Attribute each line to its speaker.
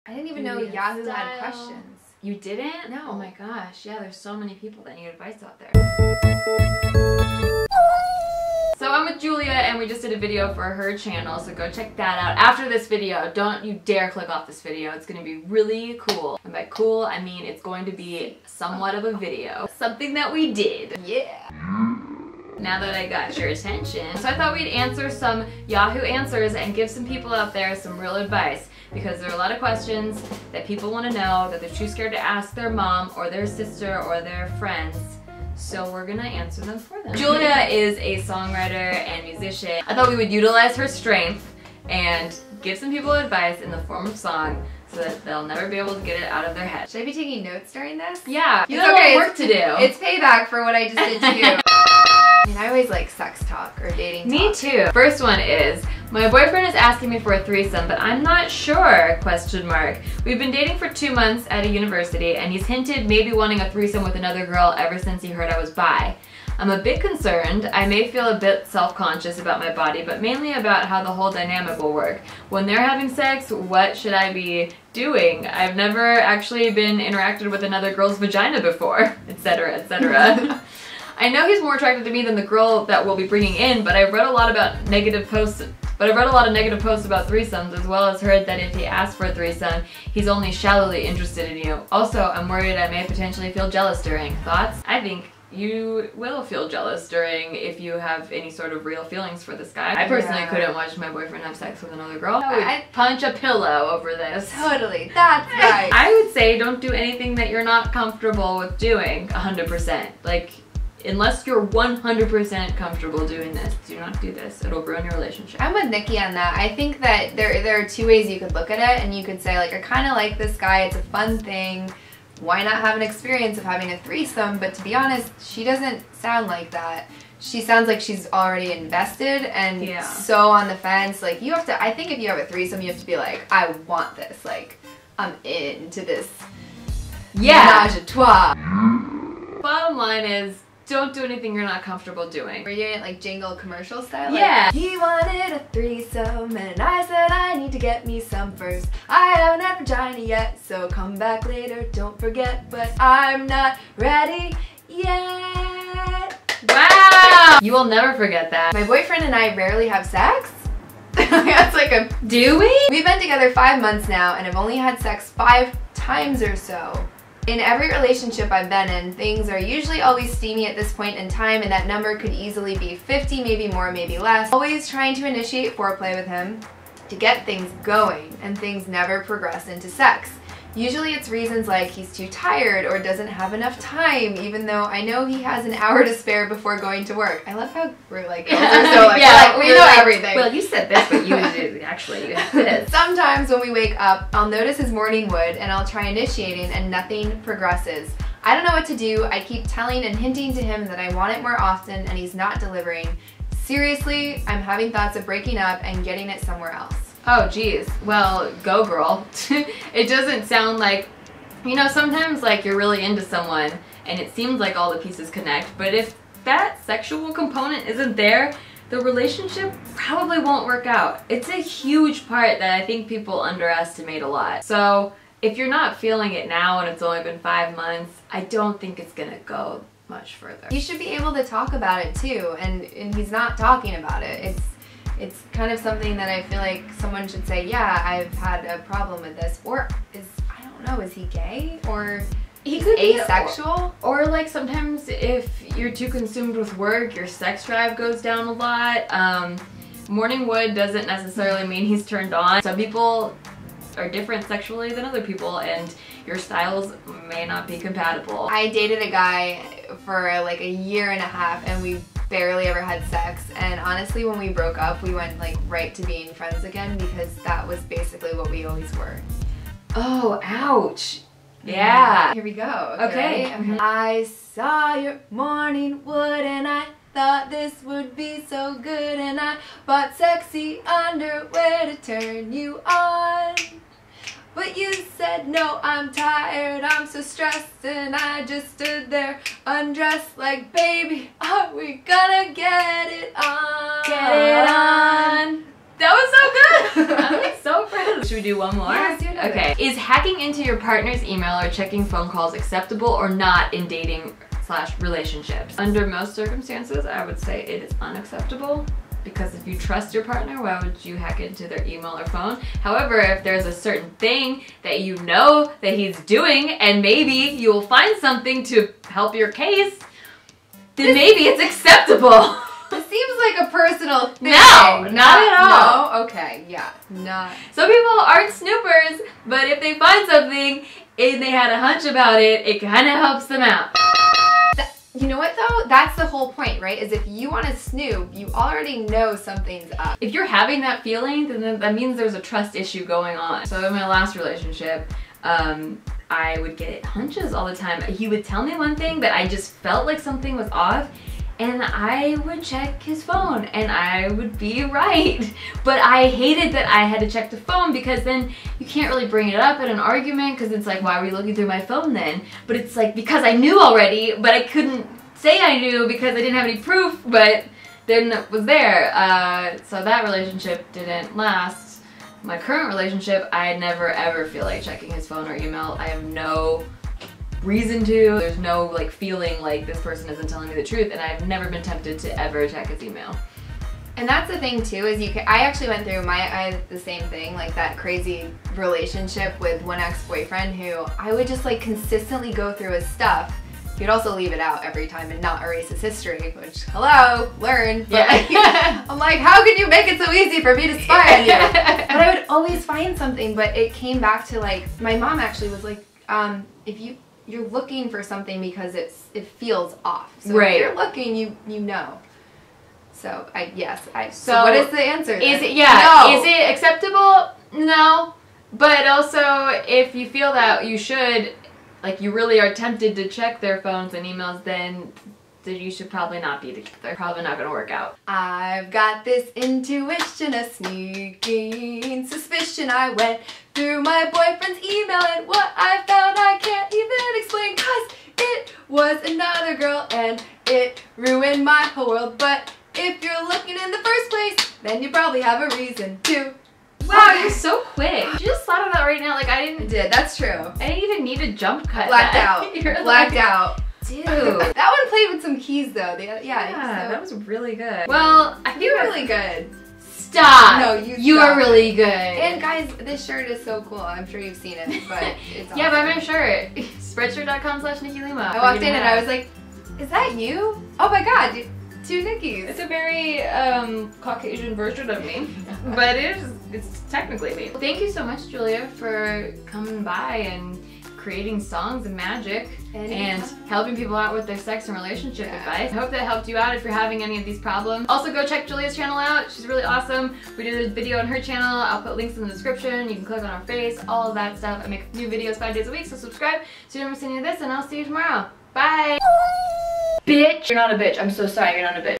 Speaker 1: I didn't even know Yahoo had questions.
Speaker 2: You didn't?
Speaker 1: No.
Speaker 2: Oh my gosh, yeah, there's so many people that need advice out there. So I'm with Julia and we just did a video for her channel, so go check that out. After this video, don't you dare click off this video. It's gonna be really cool. And by cool, I mean it's going to be somewhat of a video. Something that we did.
Speaker 1: Yeah.
Speaker 2: Now that I got your attention. So I thought we'd answer some Yahoo answers and give some people out there some real advice, because there are a lot of questions that people want to know that they're too scared to ask their mom or their sister or their friends. So we're gonna answer them for them. Julia is a songwriter and musician. I thought we would utilize her strength and give some people advice in the form of song so that they'll never be able to get it out of their head.
Speaker 1: Should I be taking notes during this?
Speaker 2: Yeah, you
Speaker 1: it's
Speaker 2: got
Speaker 1: okay.
Speaker 2: work to do.
Speaker 1: It's payback for what I just did to you. I mean, I always like sex talk or dating talk.
Speaker 2: Me too. First one is, my boyfriend is asking me for a threesome, but I'm not sure, question mark. We've been dating for 2 months at a university, and he's hinted maybe wanting a threesome with another girl ever since he heard I was bi. I'm a bit concerned. I may feel a bit self-conscious about my body, but mainly about how the whole dynamic will work. When they're having sex, what should I be doing? I've never actually been interacted with another girl's vagina before, etc., etc. I know he's more attracted to me than the girl that we'll be bringing in, but I've read a lot about negative posts. I've read a lot of negative posts about threesomes, as well as heard that if he asks for a threesome, he's only shallowly interested in you. Also, I'm worried I may potentially feel jealous during. Thoughts? I think you will feel jealous during if you have any sort of real feelings for this guy. I personally couldn't watch my boyfriend have sex with another girl. I would punch a pillow over this.
Speaker 1: Totally, that's right.
Speaker 2: I would say don't do anything that you're not comfortable with doing 100%. Like, unless you're 100% comfortable doing this, do not do this. It'll ruin your relationship.
Speaker 1: I'm with Nikki on that. I think that there are two ways you could look at it, and you could say, like, I kind of like this guy, it's a fun thing. Why not have an experience of having a threesome? But to be honest, she doesn't sound like that. She sounds like she's already invested and so on the fence. Like, you have to, I think if you have a threesome, you have to be like, I want this. Like, I'm into this menage a trois.
Speaker 2: Bottom line is, don't do anything you're not comfortable doing.
Speaker 1: We're doing it like jingle commercial style?
Speaker 2: Yeah.
Speaker 1: Like, he wanted a threesome and I said I need to get me some first. I haven't had vagina yet, so come back later, don't forget, but I'm not ready yet.
Speaker 2: Wow! You will never forget that.
Speaker 1: My boyfriend and I rarely have sex. That's like a...
Speaker 2: Do we?
Speaker 1: We've been together 5 months now and have only had sex 5 times or so. In every relationship I've been in, things are usually always steamy at this point in time, and that number could easily be 50, maybe more, maybe less. Always trying to initiate foreplay with him to get things going, and things never progress into sex. Usually it's reasons like he's too tired or doesn't have enough time, even though I know he has an hour to spare before going to work. I love how we're like, so like,
Speaker 2: yeah,
Speaker 1: we know everything.
Speaker 2: Well, you said this, but you actually did this.
Speaker 1: Sometimes when we wake up, I'll notice his morning wood and I'll try initiating and nothing progresses. I don't know what to do. I keep telling and hinting to him that I want it more often and he's not delivering. Seriously, I'm having thoughts of breaking up and getting it somewhere else.
Speaker 2: Oh geez, well, go girl. It doesn't sound like, you know, sometimes like you're really into someone and it seems like all the pieces connect, but if that sexual component isn't there, the relationship probably won't work out. It's a huge part that I think people underestimate a lot. So if you're not feeling it now and it's only been 5 months, I don't think it's gonna go much further.
Speaker 1: You should be able to talk about it too, and he's not talking about it. It's kind of something that I feel like someone should say, yeah, I've had a problem with this. Or I don't know, is he gay? Or
Speaker 2: he could be
Speaker 1: asexual?
Speaker 2: Or like sometimes if you're too consumed with work, your sex drive goes down a lot. Morning wood doesn't necessarily mean he's turned on. Some people are different sexually than other people and your styles may not be compatible.
Speaker 1: I dated a guy for like 1.5 years and we barely ever had sex, and honestly when we broke up we went like right to being friends again because that was basically what we always were.
Speaker 2: Oh, ouch. Yeah.
Speaker 1: Here we go.
Speaker 2: Okay.
Speaker 1: I saw your morning wood and I thought this would be so good, and I bought sexy underwear to turn you on. But you said, no, I'm tired, I'm so stressed, and I just stood there undressed like, baby, are we gonna get it on?
Speaker 2: Get it on. That was so good! I'm like so proud. Should we do one more?
Speaker 1: Yeah, let's do another.
Speaker 2: Okay. Is hacking into your partner's email or checking phone calls acceptable or not in dating/relationships? Under most circumstances, I would say it is unacceptable. Because if you trust your partner, why would you hack into their email or phone? However, if there's a certain thing that you know that he's doing and maybe you will find something to help your case, then maybe it's acceptable.
Speaker 1: It seems like a personal thing.
Speaker 2: No, not at all.
Speaker 1: No? Okay, yeah, not.
Speaker 2: Some people aren't snoopers, but if they find something and they had a hunch about it, it kind of helps them out.
Speaker 1: You know what though? That's the whole point, right? Is if you want to snoop, you already know something's up.
Speaker 2: If you're having that feeling, then that means there's a trust issue going on. So in my last relationship, I would get hunches all the time. He would tell me one thing, but I just felt like something was off, and I would check his phone, and I would be right. But I hated that I had to check the phone because then you can't really bring it up in an argument because it's like, why were you looking through my phone then? But it's like, because I knew already, but I couldn't say I knew because I didn't have any proof, but then it was there. So that relationship didn't last. My current relationship, I never ever feel like checking his phone or email. I have no reason to. There's no like feeling like this person isn't telling me the truth, and I've never been tempted to ever check his email.
Speaker 1: And that's the thing too, is I actually went through I had the same thing, like that crazy relationship with one ex-boyfriend who I would just like consistently go through his stuff. He'd also leave it out every time and not erase his history, which, hello, learn. But
Speaker 2: Yeah.
Speaker 1: I'm like, how can you make it so easy for me to spy on you? But I would always find something, but it came back to like, my mom actually was like, if you're looking for something because it feels off. So
Speaker 2: right.
Speaker 1: If you're looking, you know. So
Speaker 2: So
Speaker 1: what is the answer then?
Speaker 2: Is it, yeah,
Speaker 1: No.
Speaker 2: Is it acceptable? No. But also, if you feel that you should, like you really are tempted to check their phones and emails, then you should probably not be together. Probably not gonna work out.
Speaker 1: I've got this intuition, a sneaking suspicion. I went through my boyfriend's email and what I found I can't even explain, 'cause it was another girl and it ruined my whole world. But if you're looking in the first place, then you probably have a reason to.
Speaker 2: Wow, you're so quick. You just thought of that right now. Like I
Speaker 1: I did, that's true.
Speaker 2: didn't even need a jump cut.
Speaker 1: Blacked
Speaker 2: that.
Speaker 1: out.
Speaker 2: You're
Speaker 1: Blacked
Speaker 2: like,
Speaker 1: out.
Speaker 2: Dude.
Speaker 1: That one played with some keys though.
Speaker 2: Yeah,
Speaker 1: So
Speaker 2: that was really good. Well, I think
Speaker 1: you're really good.
Speaker 2: Stop.
Speaker 1: No,
Speaker 2: you
Speaker 1: stop.
Speaker 2: are really good.
Speaker 1: And guys, this shirt is so cool. I'm sure you've seen it, but it's awesome.
Speaker 2: Yeah, buy my shirt. Spreadshirt.com/Nikki Limo.
Speaker 1: I walked in and I was like, is that you? Oh my god, two Nickies.
Speaker 2: It's a very Caucasian version of me, but it's technically me. Thank you so much, Julia, for coming by and creating songs and magic and helping people out with their sex and relationship advice. I hope that helped you out if you're having any of these problems. Also, go check Julia's channel out. She's really awesome. We did a video on her channel. I'll put links in the description. You can click on her face, all of that stuff. I make new videos 5 days a week, so subscribe so you don't miss any of this, and I'll see you tomorrow. Bye! Bitch! You're not a bitch. I'm so sorry. You're not a bitch.